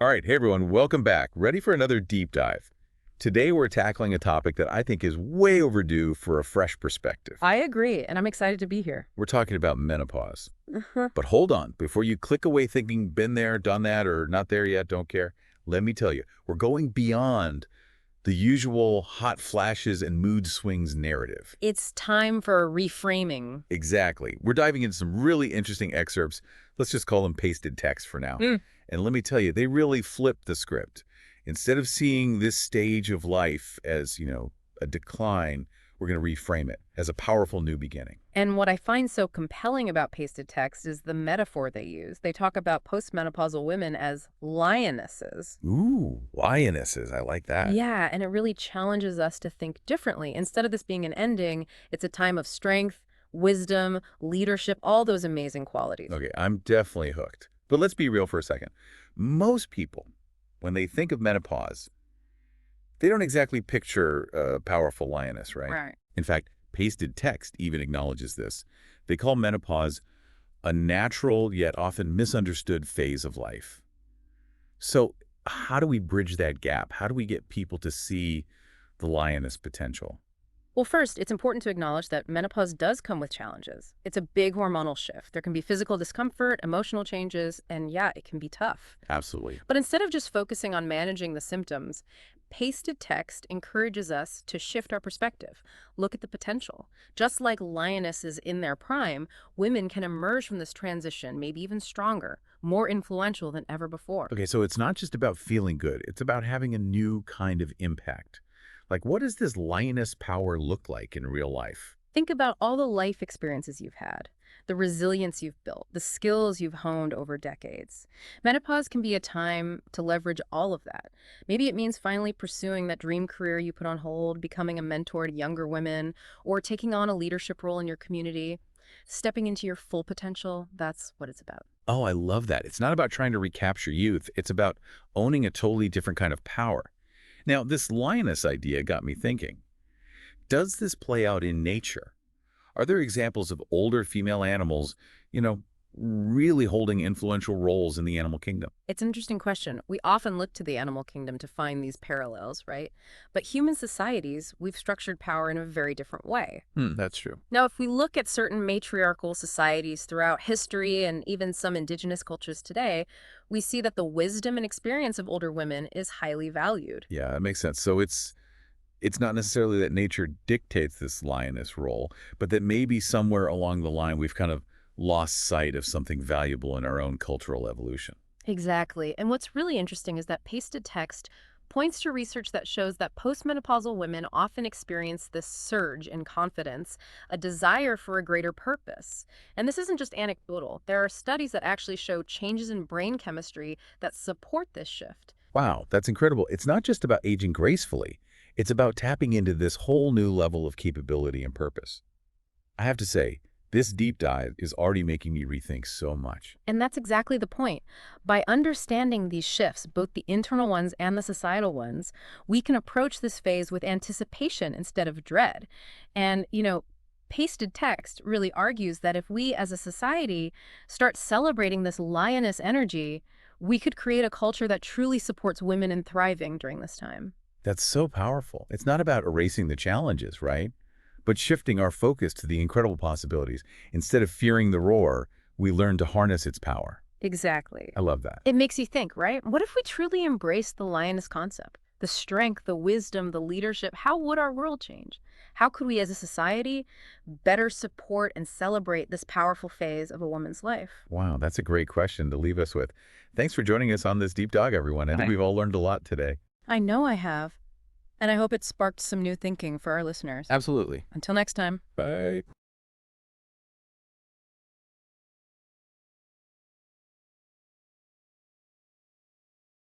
All right, hey everyone, welcome back. Ready for another deep dive. Today we're tackling a topic that I think is way overdue for a fresh perspective. I agree, and I'm excited to be here. We're talking about menopause. Uh-huh. But hold on, before you click away thinking been there, done that, or not there yet, don't care, let me tell you, we're going beyond the usual hot flashes and mood swings narrative. It's time for reframing. Exactly. We're diving into some really interesting excerpts. Let's just call them pasted text for now. Mm. And let me tell you, they really flipped the script. Instead of seeing this stage of life as, a decline, we're going to reframe it as a powerful new beginning. And what I find so compelling about pasted text is the metaphor they use. They talk about postmenopausal women as lionesses. Ooh, lionesses. I like that. Yeah, and it really challenges us to think differently. Instead of this being an ending, it's a time of strength, wisdom, leadership, all those amazing qualities. Okay, I'm definitely hooked. But let's be real for a second. Most people, when they think of menopause, they don't exactly picture a powerful lioness, right? Right. In fact, pasted text even acknowledges this. They call menopause a natural yet often misunderstood phase of life. So how do we bridge that gap? How do we get people to see the lioness potential? Well, first, it's important to acknowledge that menopause does come with challenges. It's a big hormonal shift. There can be physical discomfort, emotional changes, and yeah, it can be tough. Absolutely. But instead of just focusing on managing the symptoms, pasted text encourages us to shift our perspective. Look at the potential. Just like lionesses in their prime, women can emerge from this transition, maybe even stronger, more influential than ever before. Okay, so it's not just about feeling good. It's about having a new kind of impact. Like, what does this lioness power look like in real life? Think about all the life experiences you've had, the resilience you've built, the skills you've honed over decades. Menopause can be a time to leverage all of that. Maybe it means finally pursuing that dream career you put on hold, becoming a mentor to younger women, or taking on a leadership role in your community. Stepping into your full potential, that's what it's about. Oh, I love that. It's not about trying to recapture youth. It's about owning a totally different kind of power. Now, this lioness idea got me thinking. Does this play out in nature? Are there examples of older female animals, really holding influential roles in the animal kingdom? It's an interesting question. We often look to the animal kingdom to find these parallels, right? But human societies, we've structured power in a very different way. That's true. Now, if we look at certain matriarchal societies throughout history and even some indigenous cultures today, we see that the wisdom and experience of older women is highly valued. Yeah, that makes sense. So it's not necessarily that nature dictates this lioness role, but that maybe somewhere along the line we've kind of lost sight of something valuable in our own cultural evolution. Exactly. And what's really interesting is that pasted text points to research that shows that postmenopausal women often experience this surge in confidence, a desire for a greater purpose. And this isn't just anecdotal. There are studies that actually show changes in brain chemistry that support this shift. Wow, that's incredible. It's not just about aging gracefully. It's about tapping into this whole new level of capability and purpose. I have to say, this deep dive is already making me rethink so much. And that's exactly the point. By understanding these shifts, both the internal ones and the societal ones, we can approach this phase with anticipation instead of dread. And, pasted text really argues that if we as a society start celebrating this lioness energy, we could create a culture that truly supports women in thriving during this time. That's so powerful. It's not about erasing the challenges, right? But shifting our focus to the incredible possibilities. Instead of fearing the roar, we learn to harness its power. Exactly. I love that. It makes you think, right? What if we truly embrace the lioness concept? The strength, the wisdom, the leadership, how would our world change? How could we as a society better support and celebrate this powerful phase of a woman's life? Wow, that's a great question to leave us with. Thanks for joining us on this deep dive, everyone. I think we've all learned a lot today. I know I have. And I hope it sparked some new thinking for our listeners. Absolutely. Until next time. Bye.